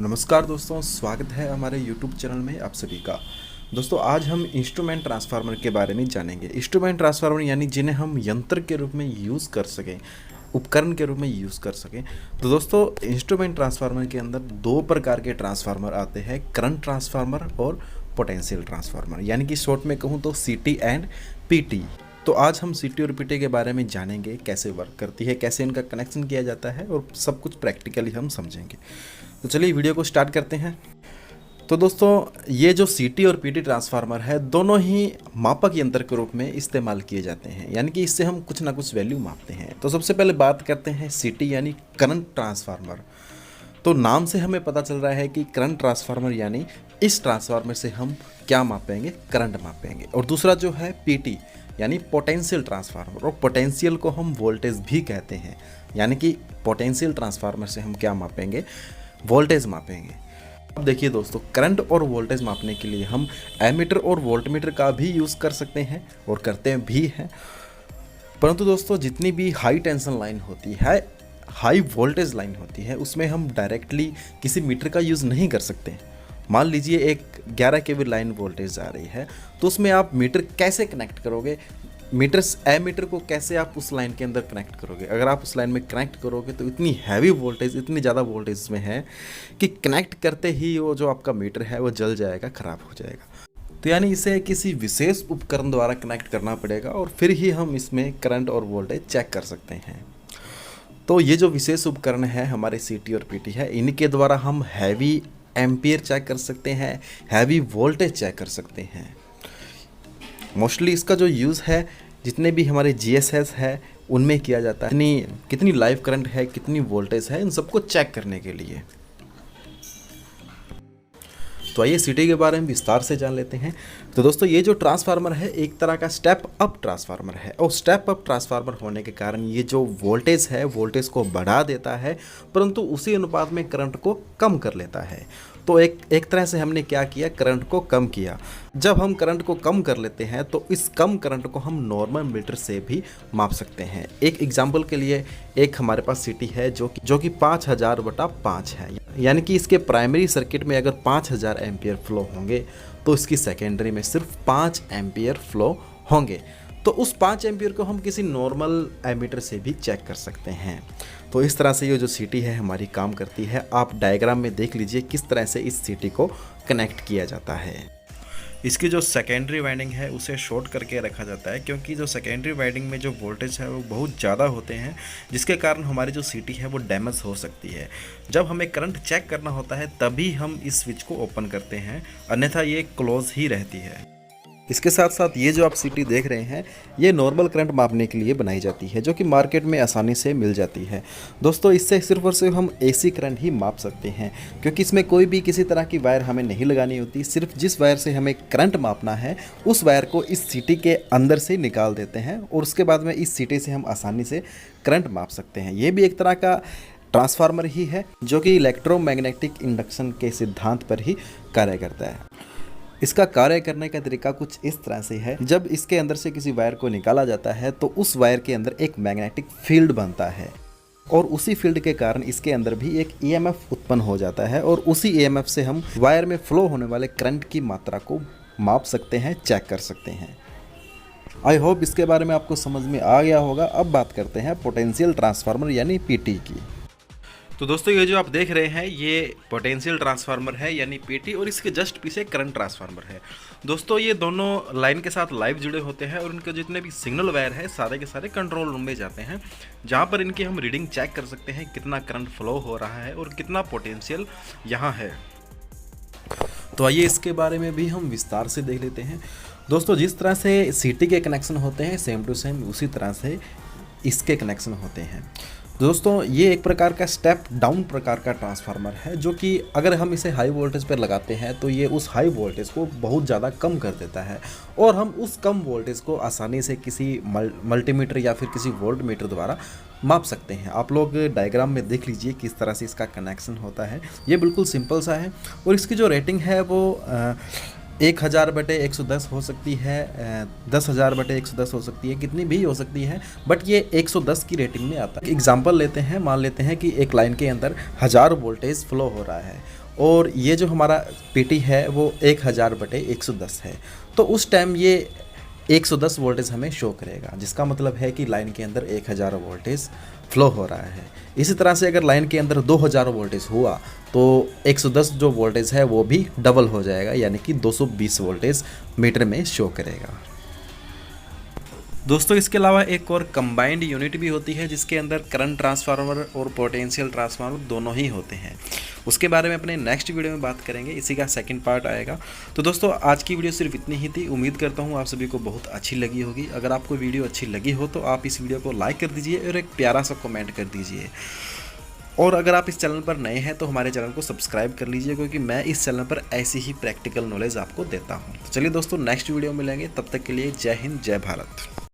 नमस्कार दोस्तों, स्वागत है हमारे YouTube चैनल में आप सभी का। दोस्तों आज हम इंस्ट्रूमेंट ट्रांसफार्मर के बारे में जानेंगे। इंस्ट्रूमेंट ट्रांसफार्मर यानी जिन्हें हम यंत्र के रूप में यूज़ कर सकें, उपकरण के रूप में यूज़ कर सकें। तो दोस्तों इंस्ट्रूमेंट ट्रांसफार्मर के अंदर दो प्रकार के ट्रांसफार्मर आते हैं, करंट ट्रांसफार्मर और पोटेंशियल ट्रांसफार्मर, यानी कि शॉर्ट में कहूँ तो CT एंड PT। तो आज हम CT और PT के बारे में जानेंगे, कैसे वर्क करती है, कैसे इनका कनेक्शन किया जाता है और सब कुछ प्रैक्टिकली हम समझेंगे। तो चलिए वीडियो को स्टार्ट करते हैं। तो दोस्तों ये जो CT और PT ट्रांसफार्मर है, दोनों ही मापक यंत्र के रूप में इस्तेमाल किए जाते हैं, यानी कि इससे हम कुछ ना कुछ वैल्यू मापते हैं। तो सबसे पहले बात करते हैं CT यानी करंट ट्रांसफार्मर। तो नाम से हमें पता चल रहा है कि करंट ट्रांसफार्मर यानी इस ट्रांसफार्मर से हम क्या मापेंगे, करंट मापेंगे। और दूसरा जो है PT यानी पोटेंशियल ट्रांसफार्मर, और पोटेंशियल को हम वोल्टेज भी कहते हैं, यानी कि पोटेंशियल ट्रांसफार्मर से हम क्या मापेंगे, वोल्टेज मापेंगे। अब देखिए दोस्तों, करंट और वोल्टेज मापने के लिए हम एमीटर और वोल्टमीटर का भी यूज़ कर सकते हैं और करते भी हैं। परंतु दोस्तों जितनी भी हाई टेंशन लाइन होती है, हाई वोल्टेज लाइन होती है, उसमें हम डायरेक्टली किसी मीटर का यूज़ नहीं कर सकते। मान लीजिए एक 11 kV लाइन वोल्टेज आ रही है, तो उसमें आप मीटर कैसे कनेक्ट करोगे, एमीटर को कैसे आप उस लाइन के अंदर कनेक्ट करोगे। अगर आप उस लाइन में कनेक्ट करोगे तो इतनी हैवी वोल्टेज, इतनी ज़्यादा वोल्टेज में है कि कनेक्ट करते ही वो जो आपका मीटर है वो जल जाएगा, ख़राब हो जाएगा। तो यानी इसे किसी विशेष उपकरण द्वारा कनेक्ट करना पड़ेगा और फिर ही हम इसमें करंट और वोल्टेज चेक कर सकते हैं। तो ये जो विशेष उपकरण है हमारे CT और PT है, इनके द्वारा हम हैवी एम्पियर चेक कर सकते हैं, हैवी वोल्टेज चेक कर सकते हैं। मोस्टली इसका जो यूज़ है जितने भी हमारे GSS है उनमें किया जाता है। कितनी लाइव करंट है, कितनी वोल्टेज है, इन सबको चेक करने के लिए। तो आइए CT के बारे में विस्तार से जान लेते हैं। तो दोस्तों ये जो ट्रांसफार्मर है एक तरह का स्टेप अप ट्रांसफार्मर है, और स्टेप अप ट्रांसफार्मर होने के कारण ये जो वोल्टेज है, वोल्टेज को बढ़ा देता है, परंतु उसी अनुपात में करंट को कम कर लेता है। तो एक तरह से हमने क्या किया, करंट को कम किया। जब हम करंट को कम कर लेते हैं तो इस कम करंट को हम नॉर्मल मीटर से भी माप सकते हैं। एक एग्जांपल के लिए एक हमारे पास CT है जो कि 5000/5 है, यानी कि इसके प्राइमरी सर्किट में अगर 5000 एम्पियर फ्लो होंगे तो इसकी सेकेंडरी में सिर्फ 5 एम्पियर फ्लो होंगे। तो उस 5 एम्पियर को हम किसी नॉर्मल एमीटर से भी चेक कर सकते हैं। तो इस तरह से ये जो CT है हमारी काम करती है। आप डायग्राम में देख लीजिए किस तरह से इस CT को कनेक्ट किया जाता है। इसकी जो सेकेंडरी वाइंडिंग है उसे शॉर्ट करके रखा जाता है, क्योंकि जो सेकेंडरी वाइंडिंग में जो वोल्टेज है वो बहुत ज़्यादा होते हैं, जिसके कारण हमारी जो CT है वो डैमेज हो सकती है। जब हमें करंट चेक करना होता है तभी हम इस स्विच को ओपन करते हैं, अन्यथा ये क्लोज ही रहती है। इसके साथ साथ ये जो आप CT देख रहे हैं ये नॉर्मल करंट मापने के लिए बनाई जाती है, जो कि मार्केट में आसानी से मिल जाती है। दोस्तों इससे सिर्फ और सिर्फ हम AC करंट ही माप सकते हैं, क्योंकि इसमें कोई भी किसी तरह की वायर हमें नहीं लगानी होती। सिर्फ जिस वायर से हमें करंट मापना है उस वायर को इस CT के अंदर से निकाल देते हैं और उसके बाद में इस CT से हम आसानी से करंट माप सकते हैं। ये भी एक तरह का ट्रांसफार्मर ही है जो कि इलेक्ट्रोमैग्नेटिक इंडक्शन के सिद्धांत पर ही कार्य करता है। इसका कार्य करने का तरीका कुछ इस तरह से है, जब इसके अंदर से किसी वायर को निकाला जाता है तो उस वायर के अंदर एक मैग्नेटिक फील्ड बनता है, और उसी फील्ड के कारण इसके अंदर भी एक EMF उत्पन्न हो जाता है, और उसी EMF से हम वायर में फ्लो होने वाले करंट की मात्रा को माप सकते हैं, चेक कर सकते हैं। आई होप इसके बारे में आपको समझ में आ गया होगा। अब बात करते हैं पोटेंशियल ट्रांसफार्मर यानी PT की। तो दोस्तों ये जो आप देख रहे हैं ये पोटेंशियल ट्रांसफार्मर है यानी PT, और इसके जस्ट पीछे करंट ट्रांसफार्मर है। दोस्तों ये दोनों लाइन के साथ लाइव जुड़े होते हैं और उनके जितने भी सिग्नल वायर है सारे के सारे कंट्रोल रूम में जाते हैं, जहाँ पर इनकी हम रीडिंग चेक कर सकते हैं कितना करंट फ्लो हो रहा है और कितना पोटेंशियल यहाँ है। तो आइए इसके बारे में भी हम विस्तार से देख लेते हैं। दोस्तों जिस तरह से CT के कनेक्शन होते हैं सेम टू सेम उसी तरह से इसके कनेक्शन होते हैं। दोस्तों ये एक प्रकार का स्टेप डाउन प्रकार का ट्रांसफार्मर है, जो कि अगर हम इसे हाई वोल्टेज पर लगाते हैं तो ये उस हाई वोल्टेज को बहुत ज़्यादा कम कर देता है, और हम उस कम वोल्टेज को आसानी से किसी मल्टीमीटर या फिर किसी वोल्ट मीटर द्वारा माप सकते हैं। आप लोग डायग्राम में देख लीजिए किस तरह से इसका कनेक्शन होता है। ये बिल्कुल सिंपल सा है, और इसकी जो रेटिंग है वो 1000/110 हो सकती है, 10,000/110 हो सकती है, कितनी भी हो सकती है, बट ये 110 की रेटिंग में आता है। एग्जांपल लेते हैं, मान लेते हैं कि एक लाइन के अंदर 1000 वोल्टेज फ्लो हो रहा है और ये जो हमारा पीटी है वो 1000/110 है, तो उस टाइम ये 110 वोल्टेज हमें शो करेगा, जिसका मतलब है कि लाइन के अंदर 1000 वोल्टेज फ्लो हो रहा है। इसी तरह से अगर लाइन के अंदर 2000 वोल्टेज हुआ तो 110 जो वोल्टेज है वो भी डबल हो जाएगा, यानी कि 220 वोल्टेज मीटर में शो करेगा। दोस्तों इसके अलावा एक और कंबाइंड यूनिट भी होती है जिसके अंदर करंट ट्रांसफार्मर और पोटेंशियल ट्रांसफार्मर दोनों ही होते हैं। उसके बारे में अपने नेक्स्ट वीडियो में बात करेंगे, इसी का सेकंड पार्ट आएगा। तो दोस्तों आज की वीडियो सिर्फ इतनी ही थी, उम्मीद करता हूँ आप सभी को बहुत अच्छी लगी होगी। अगर आपको वीडियो अच्छी लगी हो तो आप इस वीडियो को लाइक कर दीजिए और एक प्यारा सा कमेंट कर दीजिए। और अगर आप इस चैनल पर नए हैं तो हमारे चैनल को सब्सक्राइब कर लीजिए, क्योंकि मैं इस चैनल पर ऐसी ही प्रैक्टिकल नॉलेज आपको देता हूँ। तो चलिए दोस्तों नेक्स्ट वीडियो में मिलेंगे, तब तक के लिए जय हिंद जय भारत।